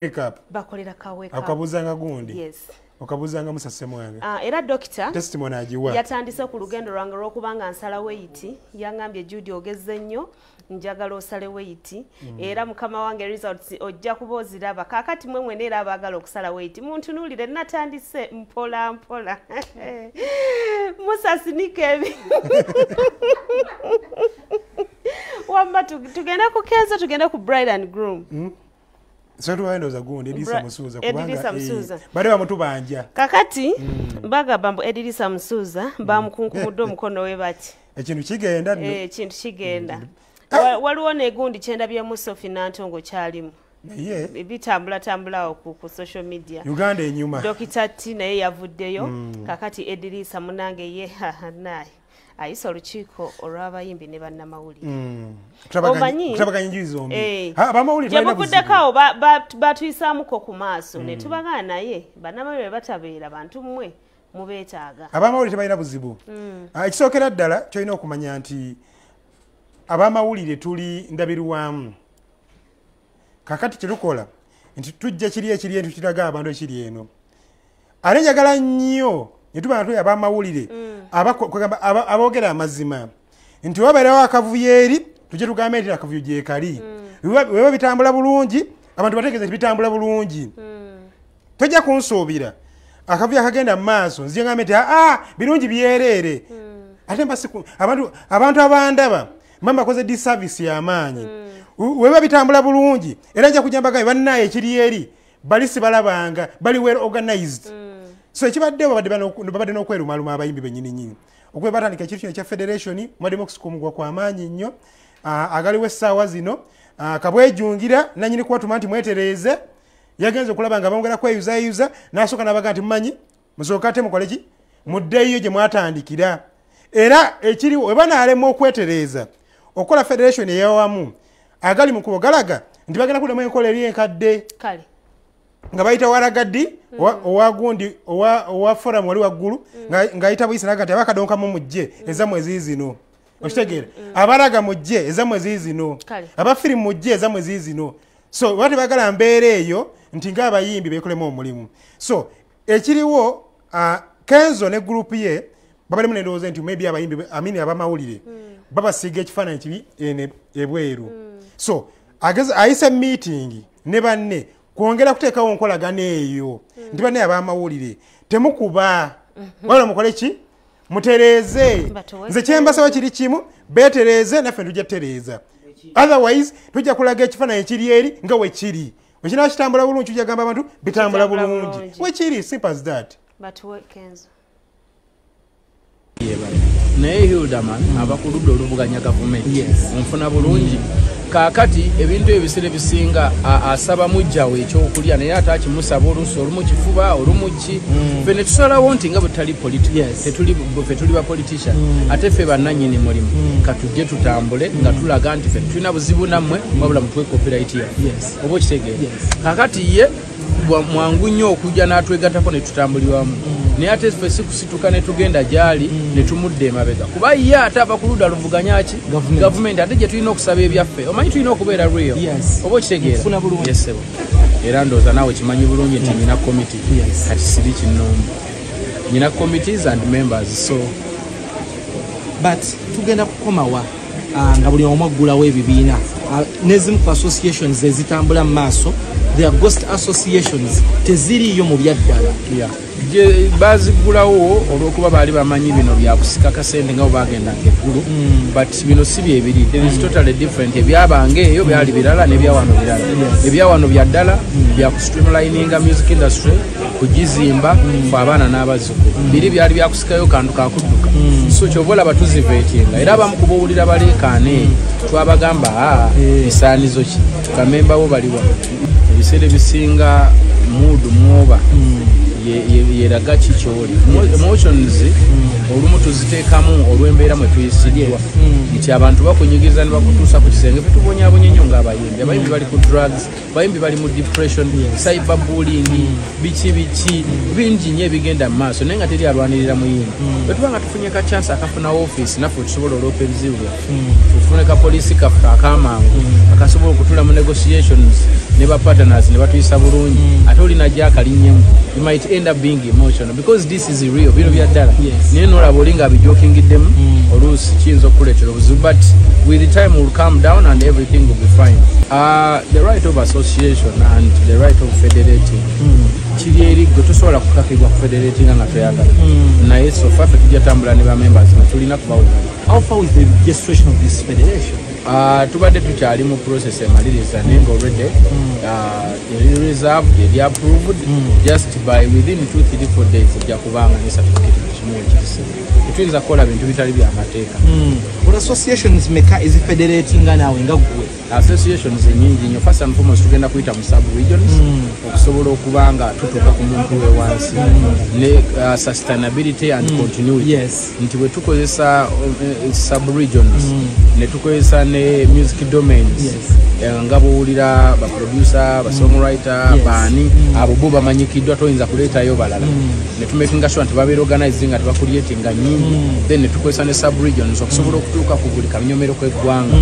wake up. Bakolera ka wake up. Akabuzanga gundi. Yes. Okabuzanga musase mwange. Era doctor testimony agiwa. Yatandise ku lugendo lwange lw'okubanga nsala weight. Yangambye Judy ogezze nnyo. Njagala osale weight. Era mukama wange results ojja kuboziraba. Kakati mwe era abagala okusala weight. Muntu nulire natandise mpola mpola. Musasinike ebi. Wamba tugenda ku Kenzo, tugenda ku bride and groom. So tuwaenda za gundi Edisa Musuza kubanga bale bamutubanja kakati baga bambo Edisa Musuza bamukunkumudde omukono we bati ekintu kigenda ekintu kigenda waliwo negundi kyenda bya Musofi Nantongo kyalimu bitambula ku social media Uganda enyuma Dr. T naye yavuddeyo kakati Edisa munange ye naye ayisa olukiiko olw'abayimbi ne bannamawulire. Kutabaganya injuyi zombi. Abamawulire balina buzibu. Gyemukuddeko batuyisaamuko ku maaso ne tubagana naye bannamawulire batabeera bantu mmwe mubeetaaga. Abamawulire tebalina buzibu. Ekisookera ddala kyolina okumanya nti abamawulire tuli ndabirwamu. Kakati kye tukola nti tujja kiri ekiri entu kiraga abantu ekiri eno. Ale njagala nnyo ne tuba natu abamawulire abogera amazima nti wabeerawo akavuyo eri tujje tugambe nti akavuyo gye kali weba bitambula bulungi abantu bategeeze nti bitambula bulungi tojja kunsuubira akavuyo akagenda mu maaso nzije ngambe nti birungi byereere ate abantu abandaba mama akoze disservice y'amaanyi weba bitambula bulungi era nja kujambaga bannaye ekiri eri bali sibalabanga bali well organized so ekibadde babadde n'okwerumaluma abayimbi bennyini nyini okwe batandika ekintu kino ekya federation mwademokisi kumugwa kw'amaanyi nnyo agaliwo essaawa zino kabwejungira nanyini kubatuma nti mwetereeze yagenze okulaba nga bongera kweyuzayuza n'asooka n'abaga nti mumanyi musooka ate mukole ki muddeyo gye mwatandikira era ekiriwo we banaalema okwetereeza okukola federation eyawamu agali mu kubo galaga nti bagenda kuddamu enkola eri enkadde kale nga bayita waragadi owagundi owa forum wali waggulu ngayita buyisa naga nti abakadonkamu mujje ezamwezi zino okitegeera abalaga mujje ezamwezi zino abafirimu mujje ezamwezi zino so bati bagala mbeera eyo nti ng'abayimbi beekolemu omulimu so ekiriwo Kenzo ne group ye babalimu n'endowooza nti maybe abayimbi amini abamawulire babasiiga ekifaananyi kibi ebweru so ayise meeting ne banne kwongera kuteekawo nkolagana eyo nti banne abamawulire temukuba wala mukole ki mutereeze nze kyembasaba kiri kimu beetereeze naffe tujja tutereeza otherwise tujja kulaga ekifaananyi ekiri eri nga wekiri wekina kitambula bulungi tujja gamba abantu bitambula bulungi wekiri simple as that naye Hildaman abakuludde oluvuganya gavumenti onfuna bulungi kakati ebintu ebisere bisinga asaba mujjawe ekyokulya naye ate akimusaba oluusi olumu kifuba olumu ki ffe ne tusalawo nti nga bwe tutali ffe tuli ba politician ate ffe bannannyini mulimu katujje tutambule nga tulaga nti ffe tulina buzibu nammwe wabula mutuwe copyright ya oba okitegeera kakati ye mwangu nnyo okujja n'atwegattako ne tutambulirwamu naye ate ffe sikusituka ne tugenda gyali ne tumudde emabega kuba ye ate ava ku ludda luvuganya ki gavumenti ate gye tulina okusaba ebyaffe omanyi tulina okubeera real oba okitegeera yesebo era ndowooza naawe kimanyi bulungi nti nyina committee kati siri kinnumba nyina committees and members so but tugenda kukomawa nga buli omu aggulawo ebibiina nezimu ku associations ezitambula mu maaso their ghost associations teziriyo mu byaddala gye bazigulawo olw'okuba baali bamanyi bino byakusika kasente nga bagendanga eggulu but bino si byebiri there is totally different ebyabanga eyo byali birala n'ebyawano birala ebyawano bya ddala byakusitreamlininga music industry kugizimba kwa abaana n'abazzukulu biri byali byakusikayo kantu kakudduka so kyova olaba tuziveetinga era abamu kubawulira baleekaana eyo twabagamba bisaanizo ki kamemba bo baliwa ebiseera ebisinga muudu mwoba yeraga kikyoli emotions olumu tuziteekamu olw'embeera mwe tuyisiddwa nti abantu bakunyigiriza ne bakutuusa ku kisenge fe tubonyaabonye nnyo ng'abayimbi abayimbi bali ku drugs abayimbi bali mu depression cyber bullying biki bingi nnyo ebigenda mu maaso naye nga teri alwanirira muyimbi bwe tuba nga tufunye ka chance akafuna office naffe tusobola olwopa ebizibu byaffe tufune ka poliisi kaffe akamangu akasobola okutula mu negotiations ne ba partners ne batuyisa bulungi ate olina gyakalinyemu you might end up being emotional because this is real bino bya ddala naye nolaba olinga abijokingiddemu oluusi kiyinza okukuleetera obuzibu but with the time will calm down and everything will be fine. The right of association and the right of federating kiri eri gwe tosobola kukakibwa kufederatinga nga toyagala naye sofa ffe tujja tambula ne bamembers nga tulina kubawulira. How far is the registration of this federation? Tubadde tukyali mu process emaliriza naye nga already eri reserved eri approved just by within 2-3-4 days ejja kubanga ne certificate kimu ekirisibu tetuyinza kukola bintu bitali byamateeka. Associations meka ezifederatinga naawe nga gwe? Associations nyingi nnyo first and foremost tugenda kuyita mu sub regions okusobola okuba nga tutuuka ku muntu we wansi ne sustainability and continuity nti bwe tukozesa sub regions ne tukozesa ne music domains nga bwowulira baproducer basongwriter baani abo bo bamanyikiddwa toyinza kuleetayo balala ne tumakinga sure nti babeera organizing nga tebakuliatinga nyingi then ne tukozesa ne sub regions okusobola okutuuka ku buli kabinyomero kw'eggwanga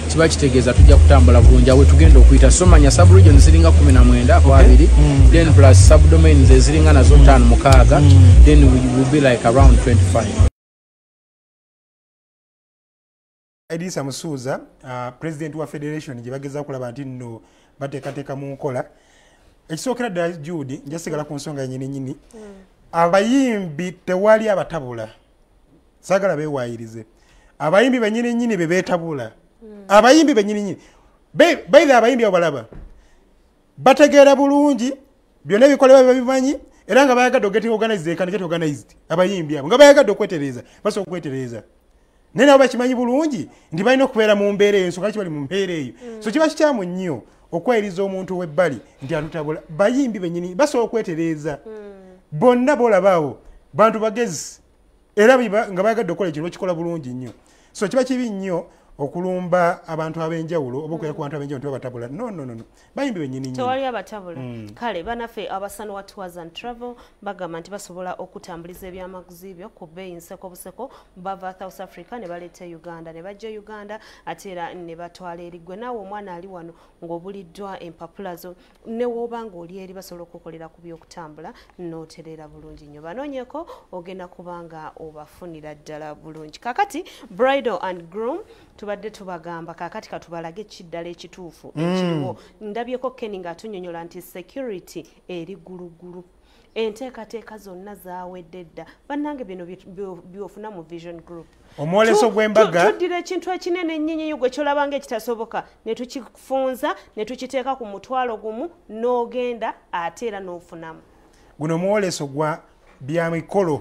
kiba kitegeeza tujja kutambula bulungi awe tugenda okuyita somanya sub regions ziringa 19 ku 2 then plus sub domains eziringa nazo 5-6 then we will be like around 25. Edisa Musuuza, president wa federation gye bageza okulaba nti nno bateekateeka mu nkola. Ekisookera ddala Judy njasigala ku nsonga nyini abayimbi tewali abatabula saagala beewaayirize abayimbi bennyini be beetabula abayimbi bennyini baitha abayimbi abo balaba bategeera bulungi byonna ebikolebwa babimanyi era nga bayagadde ogetting organized and get organized abayimbi abo nga bayagadde okwetereeza basobola okwetereeza naye nabo bakimanyi bulungi nti balina okubeera mu mbeera eyo nsonga kibali mu mbeera eyo so kiba kikyamu nnyo okwayiriza omuntu w'ebbali nti atutabula bayimbi bennyini basobola okwetereeza bonna bolabaawo bantu bagezi era nga bayagadde okukola ekintu bakikola bulungi nnyo so kiba kibi nnyo okulumba abantu ab'enjawulo oba okuya ku bantu ab'enjawulo nti babatabula no bayimbi bennyini nnyo tewali abatabula kale banaffe abasano wa tours and travel bagamba nti basobola okutambuliza ebyamaguzi byo ku bbeeyi nseko buseko bava South Africa ne baleeta Uganda ne bajja Uganda ate era ne batwala erigwe naawe omwana ali wano ng'obuliddwa empapula zo ne w'oba ng'oli eri basobola okukolera ku by'okutambula n'otereera bulungi nnyo banoonyeko ogenda kubanga obafunira ddala bulungi kakati bridal and groom tubadde tubagamba kakati katubalage ekiddala ekituufu ekiriwo ndabyeko Kenny ng'atunyonyola nti security eri gulugulu enteekateeka zonna zaawedde dda bannange bino byofuna mu vision group omwoleso gw'embaga tuddira ekintu ekinene ennyinyinyo gwe kyolabanga ekitasoboka ne tukifunza ne tukiteeka ku mutwalo gumu n'ogenda ate era n'ofunamu guno omwoleso gwa byamikolo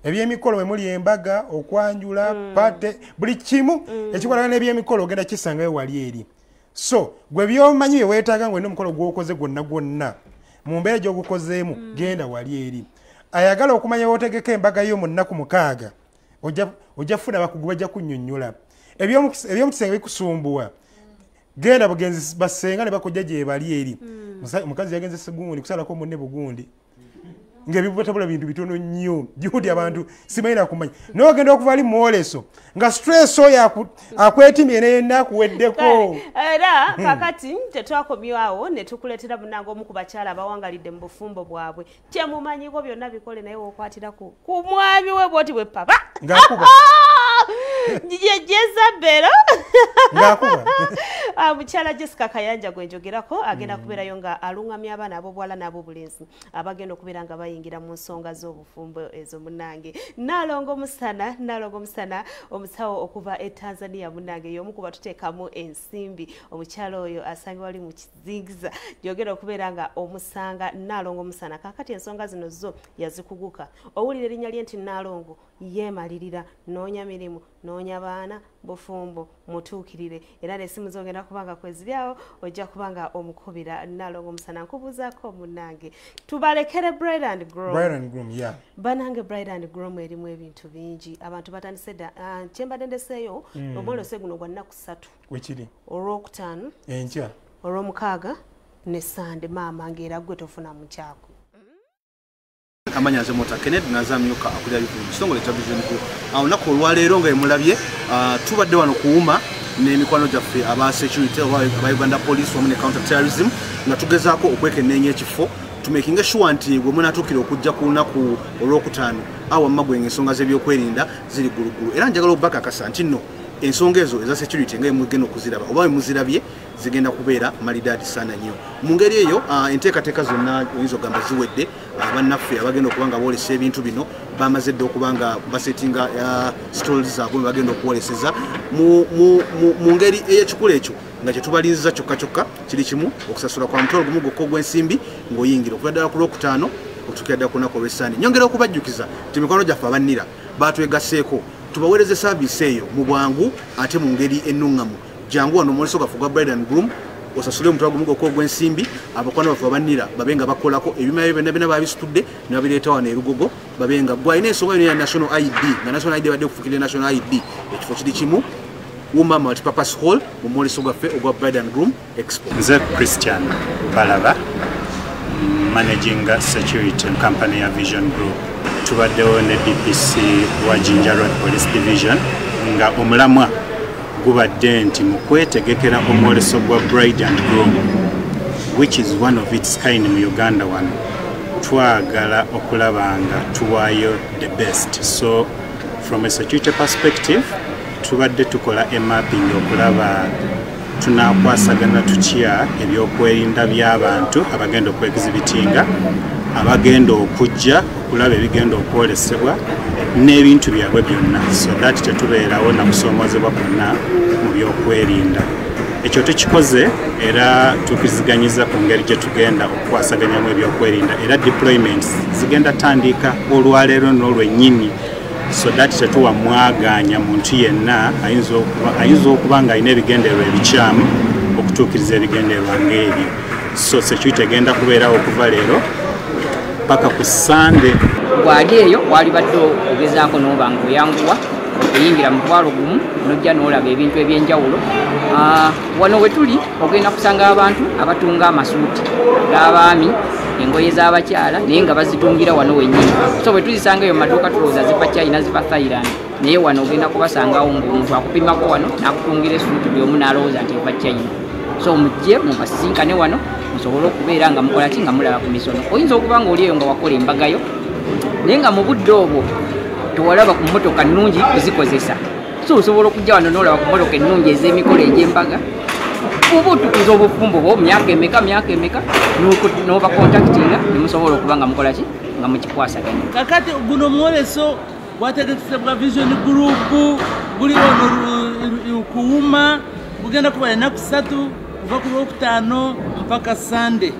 ebyemikolo mwe muli embaga okwanjula pate buli kimu ekikolagana n'ebyemikolo ogenda kisangayo wali eri so gwe byomanyi bye weetaaga ngwe n'omukolo gw'okoze gwonna mu mbeera gy'ogukozeemu genda wali eri ayagala okumanya wootegeka embaga yo mu nnaku 6 ojja funa bakugu bajja kunnyonnyola ebyomukisenge bikusumbuwa genda bugenzi basenga ne bakujja gye bali eri omukazi yagenze segundi kusalako munne bugundi ngebibutabula bintu bitono nnyo Judy abantu simayina kumanya n'ogenda okuva ali mwoleso nga stress oyo akwetimye n'enakuweddeko era kakati tetwakomyawo ne tukuleetera munange omu ku bakyala abawangalidde mu bufumbo bwabwe kyemumanyiko byonna bikole naye wokwatira ku mwami we bwoti bwe papa ngakuba Jezabelo ngakuba mukyala Jessica Kayanja gwenjogerako agenda kubeerayo nga alungamya abaana ab'obuwala n'ab'obulenzi abagenda okubeera nga bayingira mu nsonga z'obufumbo ezo munange nalongo musana omusawo okuva e Tanzania munange y'omu kuba tuteekamu ensimbi omukyala oyo asanga wali mu kizingiza gyogera okubeera nga omusanga nalongo musana kakati ensonga zino zo yazikuguka owulira erinnya lye nti nalongo yeemalirira noonya mirimu noonya baana bufumbo mutuukirire era n'essimu zogenda kubanga kweziryawo ojja kubanga omukubira nalongo musana nkubuuzaako munange tubalekere bride and groom yeah banange bride and groom erimu ebintu bingi abantu batandise dda kyembadde ndeseeyo omwolose guno gwa nnaku 3 wekiri olwokutaano enkya olw'omukaaga ne sande maama ng'era gwe tofuna mukyako Kamanya Zemota Kennedy nazamyuka akulya bitulu kitongole cha vision ku olunaku olwaleero nga emulabye tubadde wano kuwuma n'emikwano gyaffe aba security aba Uganda Police wamu ne counter terrorism nga tugezaako okwekenneenya ekifo tumakinga sure nti gwe munatuukira okujja ku lunaku olwokutaano awamma gwe ensonga z'ebyokwerinda ziri gulugulu era njagala okubakakasa nti nno ensonga ezo eza security nga mugenda okuziraba oba muzirabye zigenda kubeera malidaadi sana nnyo mu ngeri eyo enteekateeka zonna oyinza ogamba ziwedde bannaffe abagenda okuba nga boolesa ebintu bino bamaze dde okuba nga basetinga stories zaabwe bagenda okuwoleseza mu ngeri ey'ekikula ekyo nga kyetubalinziza kyokka kiri kimu okusasula kwa mutwalo gumu gwokka ogw'ensimbi ng'oyingira okuva ddala ku lwokutaano otuukira ddala ku lunaku olw'essaani nyongera okubajjukiza nti mikwano gyaffe abannira baatwegasseeko tubaweereze saaviisi eyo mu bwangu ate mu ngeri ennuŋŋamu jangu wano omwoleso gaffe gwa bride and groom osasule omutwalo gumu gwokka ogw'ensimbi abakwano baffe abannira babe nga bakolako ebima byo byonna byonna babisitudde ne babireeta wano erugogo babe nga gwalina ensonga yonna ya national id nga national id badde okufukirira national id ekifo kiri kimu Wuma Multipurpose Hall mu mwoleso gwaffe ogwa Bride and Groom Expo. Nze Christian Balaba, Managing Security Company ya Vision Group. Tubaddewo ne DPC wa Jinja Road Police Division nga omulamwa gubadde nti mu kwetegekera omwoleso gwa Bride and Groom, which is one of its kind mu Uganda wano. Twagala okulaba nga tuwaayo the best. So from a security perspective, tubadde tukola mapping okulaba tunakwasagana tutya ebyokwerinda by'abantu abagenda okwegizibitinga abagenda okujja okulaba ebigenda okwolesebwa n'ebintu byabwe byonna so that tetubeerawo na kusoomozebwa kwonna mu byokwerinda ekyo tukikoze era tukiziganyiza ku ngeri gye tugenda okukwasaganyamu ebyokwerinda era deployments zigenda tandika olwaleero n'olwennyini so that tetuwa mwaganya muntu yenna ayinza okuba nga alina ebigendererwa ebikyamu okutuukiriza ebigendererwa ng'ebyo so security egenda kubeerawo okuva leero paka ku Sunday. Bwali eyo wali badde ogezaako n'oba nga oyanguwa okuyingira mu twalo gumu n'ojja n'olaba ebintu ebyenjawulo wano we tuli ogenda kusanga abantu abatunga amasuuti g'abaami engoye z'abakyala naye nga bazitungira wano wennyini so bwe tuzisanga eyo maduuka tulowooza ziva China ziva Thailand naye wano ogenda kubasangawo ng'omuntu akupimako wano n'akutungira esuuti buli omu n'alowooza nti eva China so mujje mubasisinkane wano musobole okubeera nga mukola ki nga mulaba ku misono oyinza okuba nga oli eyo nga wakola embagayo naye nga mu budde obwo tewalaba ku mmotoka nnungi kuzikozesa so osobola okujja wano n'olaba ku mmotoka ennungi ez'emikolo egy'embaga oba otukuza obufumbo bwo myaka emeka n'oba contactinga ne musobola okuba nga mukola ki nga mukikwasaganya kakati guno mwoleso gwategekesebwa Vision Group guli wano kuwuma gugenda kuba ennaku 3 kuva ku lwokutaano mpaka Sunday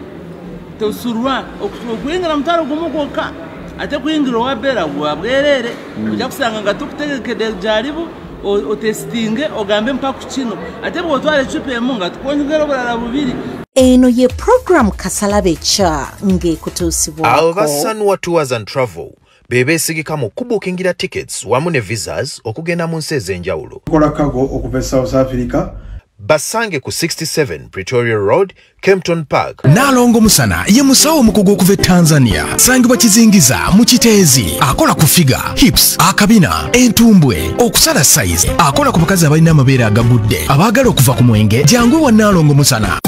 tosurwa okuyingira mutwalo gumu gwokka ate kuyingira owabeera bwa bwerere ojja kusanga nga tukutegekedde jalibu otestinge ogambe mpaka kino ate bw'otwala ecupa emu nga tukwongera obulala bubiri. Eno ye program Kasalabe cha ng'ekutuusibwako. Abo ba Sanwa Tours and Travel bebeesigika mu kubukingira tickets wamu ne visas okugenda mu nsi ez'enjawulo. Kola kago okuva South Africa. Basange ku 67 Pretoria Road, Kempton Park. Nalongo Musana ye musawo mukugu okuva Tanzania. Sangibwa Kizingiza mu Kiteezi. Akola ku figure, hips, akabina, entumbwe, okusala size. Akola ku bakazi abalina amabeere agagudde. Abaagala okuva ku mwenge, jangu wa Nalongo Musana.